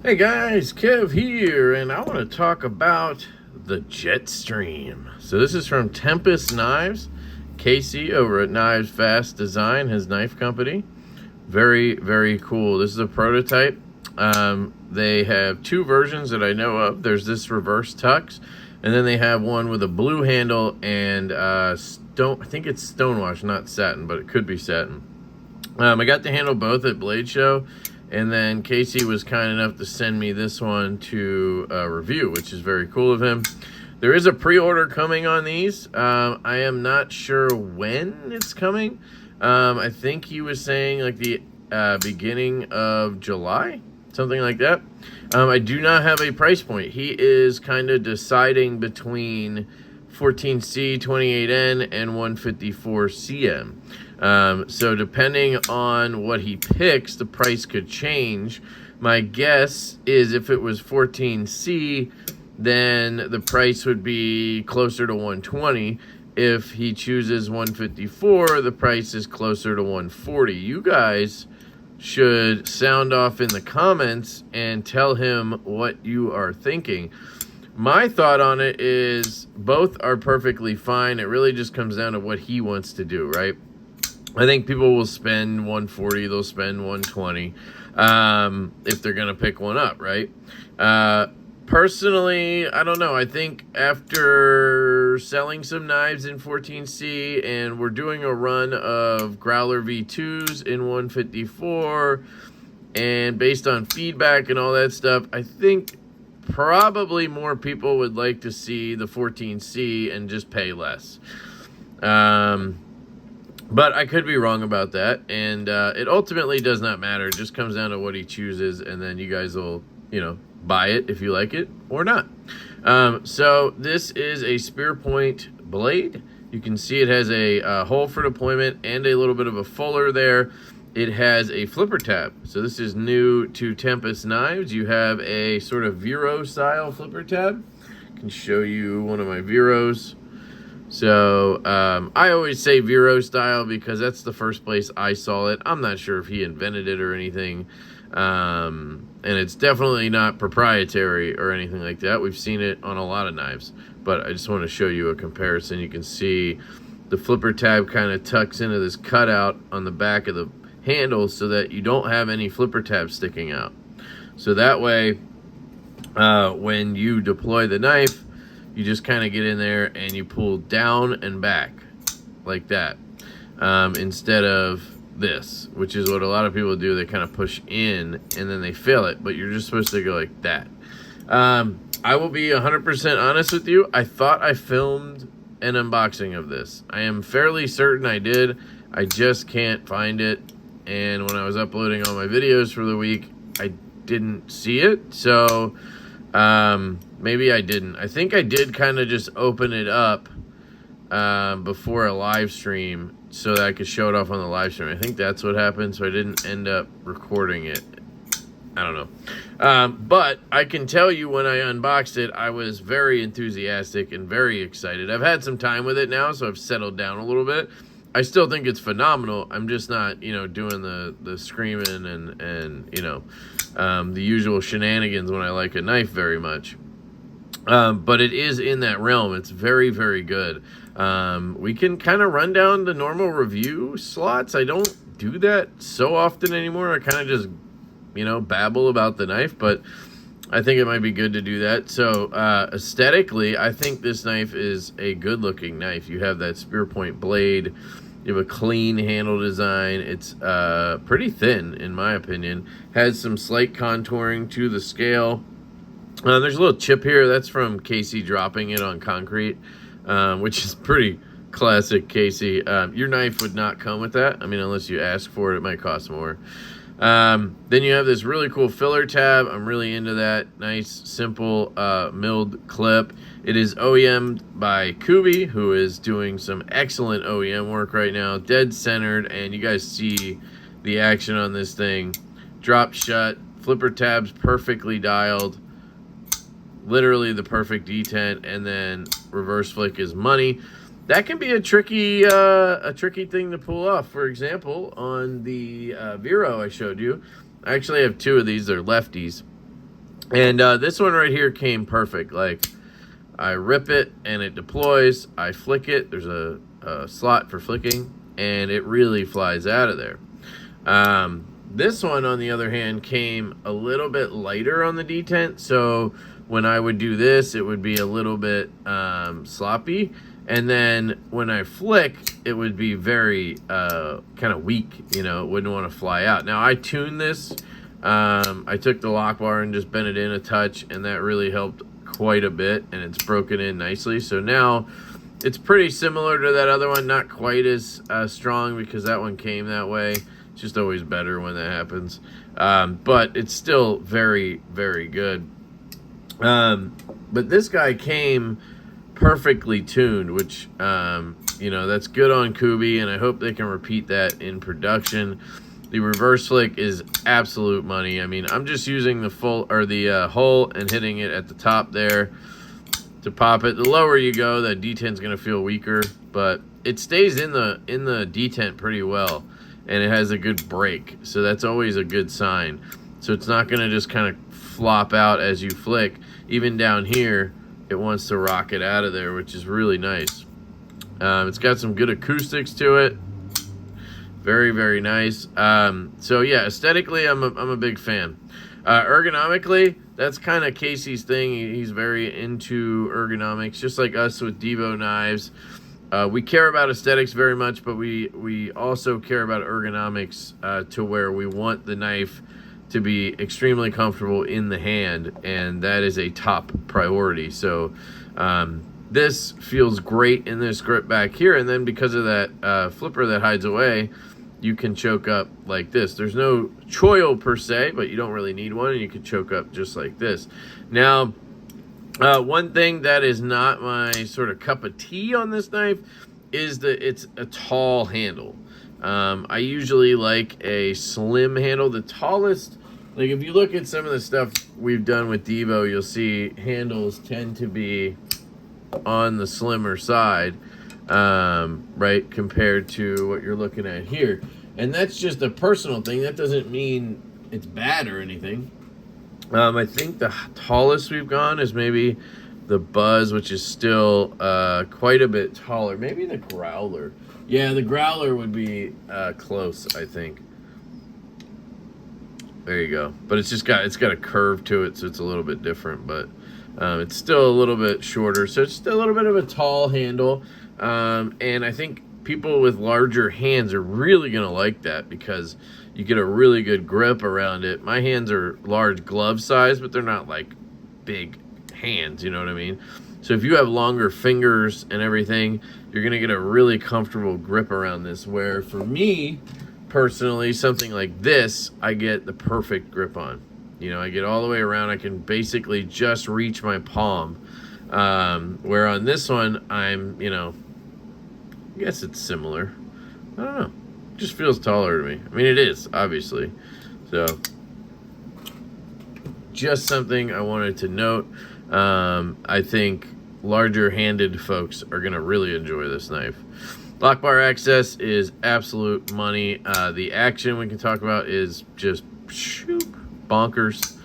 Hey guys, Kev here, and I want to talk about the Jetstream. So this is from Tempest Knives. Casey over at Knives Fast Design, his knife company. Very, very cool. This is a prototype. They have two versions that I know of. There's this reverse tux, and then they have one with a blue handle and stone. I think it's stonewash, not satin, but it could be satin. I got to handle both at Blade Show. And then Casey was kind enough to send me this one to review, which is very cool of him. There is a pre-order coming on these. I am not sure when it's coming. I think he was saying like the beginning of July, something like that. I do not have a price point. He is kind of deciding between 14C, 28N, and 154CM. So depending on what he picks, the price could change. My guess is if it was 14C, then the price would be closer to 120. If he chooses 154, the price is closer to 140. You guys should sound off in the comments and tell him what you are thinking. My thought on it is both are perfectly fine. It really just comes down to what he wants to do, right? I think people will spend 140, they'll spend 120 if they're going to pick one up, right? Personally, I don't know. I think after selling some knives in 14C and we're doing a run of Growler V2s in 154, and based on feedback and all that stuff, I think probably more people would like to see the 14C and just pay less. But I could be wrong about that, and it ultimately does not matter. It just comes down to what he chooses, and then you guys will, buy it if you like it or not. So this is a spear point blade. You can see it has a hole for deployment and a little bit of a fuller there. It has a flipper tab. So this is new to Tempest knives. You have a sort of Vero style flipper tab. I can show you one of my Veros. So I always say Vero style because that's the first place I saw it. I'm not sure if he invented it or anything. And it's definitely not proprietary or anything like that. We've seen it on a lot of knives. But I just want to show you a comparison. You can see the flipper tab kind of tucks into this cutout on the back of the handle so that you don't have any flipper tabs sticking out. So that way, when you deploy the knife, you just kind of get in there and you pull down and back like that, instead of this, which is what a lot of people do. They kind of push in and then they fill it, but you're just supposed to go like that. I will be 100% honest with you. I thought I filmed an unboxing of this. I am fairly certain I did. I just can't find it. And when I was uploading all my videos for the week, I didn't see it. So maybe I didn't. I think I did kind of just open it up before a live stream so that I could show it off on the live stream. I think that's what happened, so I didn't end up recording it. I don't know. But I can tell you when I unboxed it, I was very enthusiastic and very excited. I've had some time with it now, so I've settled down a little bit. I still think it's phenomenal. I'm just not, doing the screaming and the usual shenanigans when I like a knife very much. But it is in that realm. It's very, very good. We can kind of run down the normal review slots. I don't do that so often anymore. I kind of just, babble about the knife, but I think it might be good to do that. So aesthetically, I think this knife is a good-looking knife. You have that spear point blade. You have a clean handle design. It's pretty thin, in my opinion. Has some slight contouring to the scale. There's a little chip here. That's from Casey dropping it on concrete, which is pretty classic Casey. Your knife would not come with that. I mean, unless you ask for it, it might cost more. Then you have this really cool filler tab. I'm really into that. Nice, simple milled clip. It is OEM'd by Kubi, who is doing some excellent OEM work right now. Dead centered, and you guys see the action on this thing. Drop shut, flipper tabs perfectly dialed. Literally the perfect detent, and then reverse flick is money. That can be a tricky thing to pull off. For example, on the Vero I showed you, I actually have two of these. They're lefties. And this one right here came perfect. Like, I rip it and it deploys. I flick it. There's a slot for flicking, and it really flies out of there. This one, on the other hand, came a little bit lighter on the detent. So when I would do this, it would be a little bit sloppy. And then when I flick, it would be very kind of weak. You know, it wouldn't want to fly out. Now, I tuned this. I took the lock bar and just bent it in a touch, and that really helped quite a bit, and it's broken in nicely. So now it's pretty similar to that other one, not quite as strong because that one came that way. It's just always better when that happens. But it's still very, very good. But this guy came perfectly tuned, which, you know, that's good on Kubi, and I hope they can repeat that in production. The reverse flick is absolute money. I mean, I'm just using the hole and hitting it at the top there to pop it. The lower you go, the detent's gonna feel weaker, but it stays in the detent pretty well, and it has a good break, so that's always a good sign. So it's not gonna just kind of flop out as you flick. Even down here, it wants to rock it out of there, which is really nice. It's got some good acoustics to it. Very, very nice. So yeah, aesthetically, I'm a big fan. Ergonomically, that's kind of Casey's thing. He's very into ergonomics, just like us with Divo knives. We care about aesthetics very much, but we also care about ergonomics to where we want the knife to be extremely comfortable in the hand, and that is a top priority. So this feels great in this grip back here, and then because of that flipper that hides away, you can choke up like this. There's no choil per se, but you don't really need one, and you can choke up just like this. Now, one thing that is not my sort of cup of tea on this knife is that it's a tall handle. I usually like a slim handle. The tallest, like if you look at some of the stuff we've done with Divo, you'll see handles tend to be on the slimmer side, right, compared to what you're looking at here. And that's just a personal thing. That doesn't mean it's bad or anything. I think the tallest we've gone is maybe the Buzz, which is still quite a bit taller. Maybe the Growler. Yeah, the Growler would be close, I think. There you go. But it's got a curve to it, so it's a little bit different, but it's still a little bit shorter. So it's still a little bit of a tall handle. And I think people with larger hands are really going to like that because you get a really good grip around it. My hands are large glove size, but they're not like big hands, you know what I mean? So if you have longer fingers and everything, you're going to get a really comfortable grip around this, where for me personally, something like this, I get the perfect grip on. You know, I get all the way around. I can basically just reach my palm. Where on this one, I'm, you know, I guess it's similar. I don't know. It just feels taller to me. I mean, it is, obviously. So, just something I wanted to note. I think larger-handed folks are going to really enjoy this knife. Lock bar access is absolute money. The action we can talk about is just bonkers.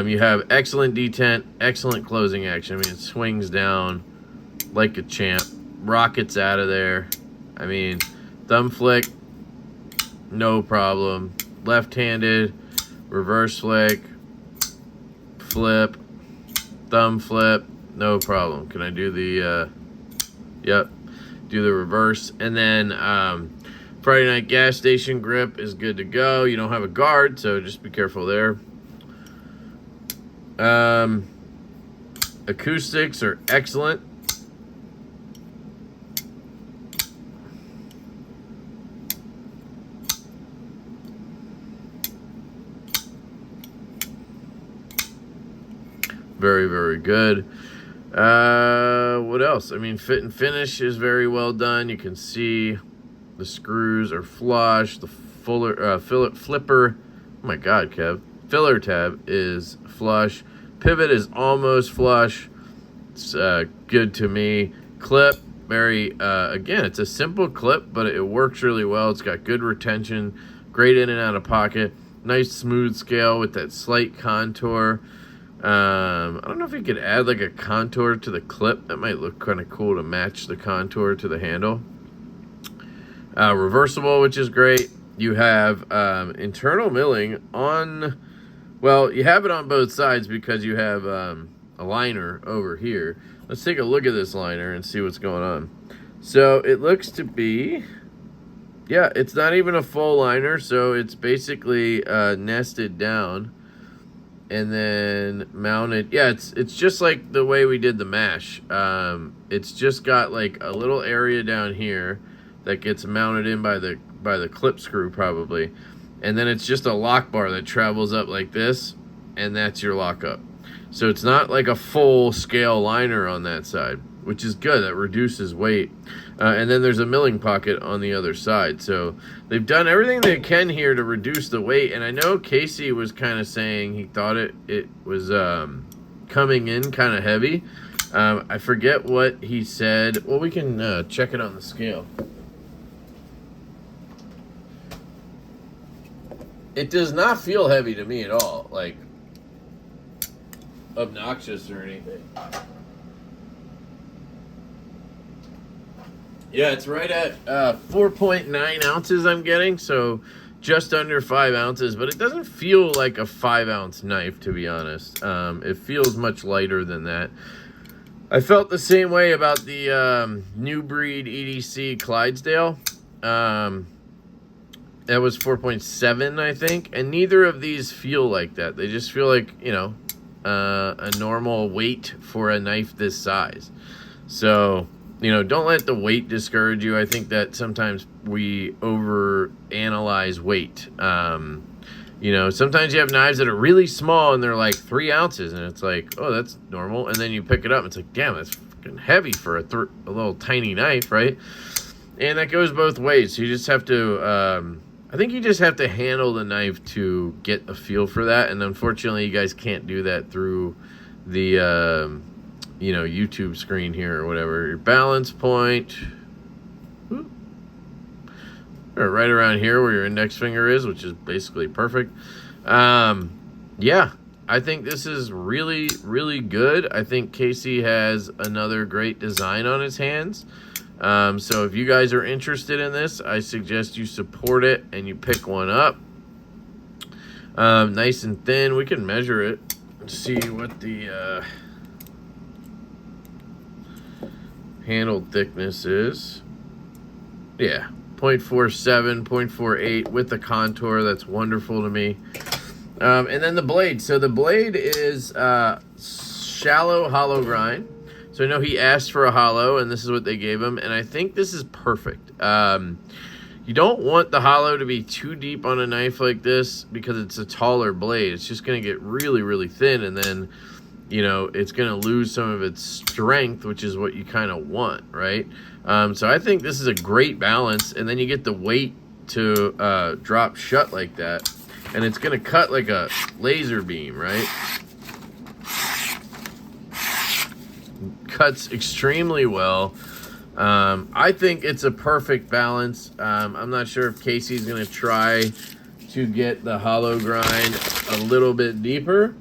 You have excellent detent, excellent closing action. I mean, it swings down like a champ, rockets out of there. I mean, thumb flick, no problem. Left-handed, reverse flick, flip, thumb flip, no problem. Can I do the, yep, do the reverse. And then Friday night gas station grip is good to go. You don't have a guard, so just be careful there. Acoustics are excellent. Very, very good. What else? I mean, fit and finish is very well done. You can see the screws are flush. The flipper, oh my God, Kev. Filler tab is flush. Pivot is almost flush. It's good to me. Clip, very, again, it's a simple clip, but it works really well. It's got good retention, great in and out of pocket. Nice smooth scale with that slight contour. I don't know if you could add like a contour to the clip. That might look kind of cool to match the contour to the handle. Reversible, which is great. You have internal milling on, well, you have it on both sides because you have a liner over here. Let's take a look at this liner and see what's going on. So it looks to be, yeah, it's not even a full liner, so it's basically nested down and then mounted. Yeah, it's just like the way we did the mash. It's just got like a little area down here that gets mounted in by the clip screw probably, and then it's just a lock bar that travels up like this, and that's your lockup. So it's not like a full scale liner on that side, which is good. That reduces weight. And then there's a milling pocket on the other side. So they've done everything they can here to reduce the weight. And I know Casey was kind of saying he thought it was coming in kind of heavy. I forget what he said. Well, we can check it on the scale. It does not feel heavy to me at all, like obnoxious or anything. Yeah, it's right at 4.9 ounces I'm getting, so just under 5 ounces, but it doesn't feel like a 5-ounce knife, to be honest. It feels much lighter than that. I felt the same way about the New Breed EDC Clydesdale. That was 4.7, I think, and neither of these feel like that. They just feel like, you know, a normal weight for a knife this size. So, you know, don't let the weight discourage you. I think that sometimes we over-analyze weight. You know, sometimes you have knives that are really small and they're like 3 ounces, and it's like, oh, that's normal. And then you pick it up, and it's like, damn, that's fucking heavy for a little tiny knife, right? And that goes both ways. So you just have to, I think you just have to handle the knife to get a feel for that. And unfortunately, you guys can't do that through the, you know, YouTube screen here or whatever. Your balance point, or right around here where your index finger is, which is basically perfect. Yeah, I think this is really, really good. I think Casey has another great design on his hands. So if you guys are interested in this, I suggest you support it and you pick one up. Nice and thin. We can measure it and see what the handle thickness is. Yeah, 0.47, 0.48 with the contour. That's wonderful to me. And then the blade. So the blade is shallow hollow grind. So I know he asked for a hollow, and this is what they gave him, and I think this is perfect. You don't want the hollow to be too deep on a knife like this because it's a taller blade. It's just going to get really, really thin, and then, you know, it's going to lose some of its strength, which is what you kind of want, right? So I think this is a great balance, and then you get the weight to drop shut like that, and it's going to cut like a laser beam, right? Cuts extremely well. I think it's a perfect balance. I'm not sure if Casey's going to try to get the hollow grind a little bit deeper.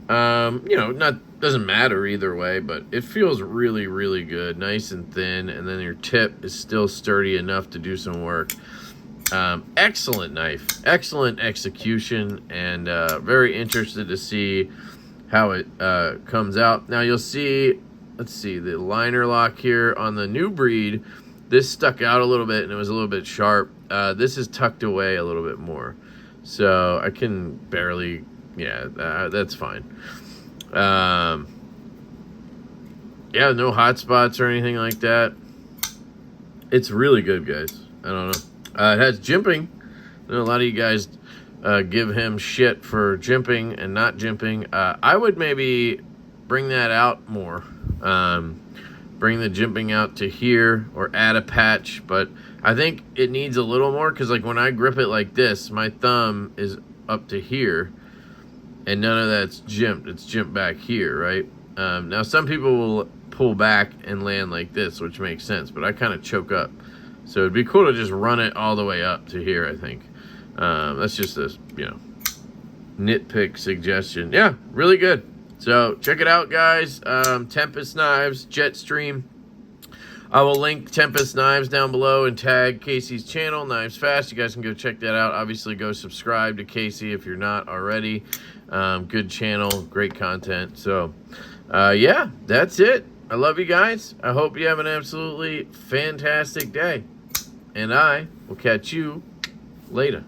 You know, doesn't matter either way, but it feels really, really good. Nice and thin, and then your tip is still sturdy enough to do some work. Excellent knife, excellent execution, and very interested to see how it comes out. Now you'll see, let's see, the liner lock here on the New Breed, this stuck out a little bit and it was a little bit sharp. This is tucked away a little bit more. So I can barely, yeah, that's fine. Yeah, no hot spots or anything like that. It's really good, guys. I don't know. It has jimping. I know a lot of you guys give him shit for jimping and not jimping. I would maybe bring that out more. Bring the jimping out to here or add a patch, but I think it needs a little more because, like, when I grip it like this, my thumb is up to here and none of that's jimped. It's jimped back here, right? Now some people will pull back and land like this, which makes sense, but I kind of choke up. So it'd be cool to just run it all the way up to here, I think. That's just a, you know, nitpick suggestion. Yeah, really good. So check it out, guys. Tempest knives, Jetstream. I will link Tempest knives down below and tag Casey's channel, Knives Fast. You guys can go check that out. Obviously, go subscribe to Casey if you're not already. Good channel, great content. So, yeah, that's it. I love you guys. I hope you have an absolutely fantastic day. And I will catch you later.